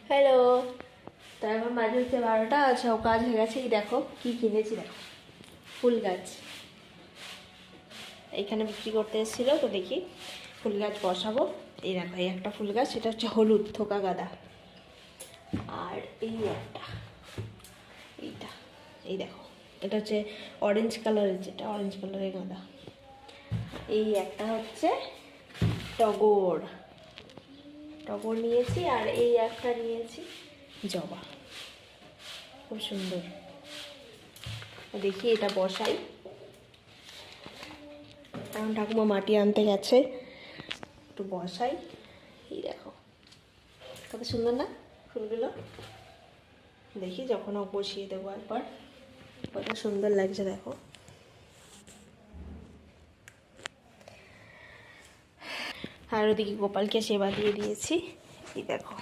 Hello. তো এখন বাজে হচ্ছে 12টা। সব কাজ হয়ে গেছে। এই দেখো কি কিনেছি, দেখো ফুল গাছ এইখানে বিক্রি করতে এসেছিলো, তো দেখি ফুল গাছ বসাবো। এই দেখো এই একটা ফুল গাছ, সেটা হচ্ছে হলুদ থোকা গাঁদা। আর এই একটা, এইটা, এই দেখো এটা হচ্ছে অরেঞ্জ কালারের, যেটা অরেঞ্জ কালারের গাঁদা। এই একটা হচ্ছে টগর টগর নিয়েছি, আর এই একটা নিয়েছি জবা, খুব সুন্দর। দেখি এটা বসাই। এখন ঠাকুমা মাটি আনতে গেছে, একটু বসাই। এই দেখো কত সুন্দর না ফুলগুলো। দেখি যখন বসিয়ে দেবো একবার, কত সুন্দর লাগছে দেখো। আর ওদিকে গোপালকে সেবা দিয়ে দিয়েছি। এই দেখো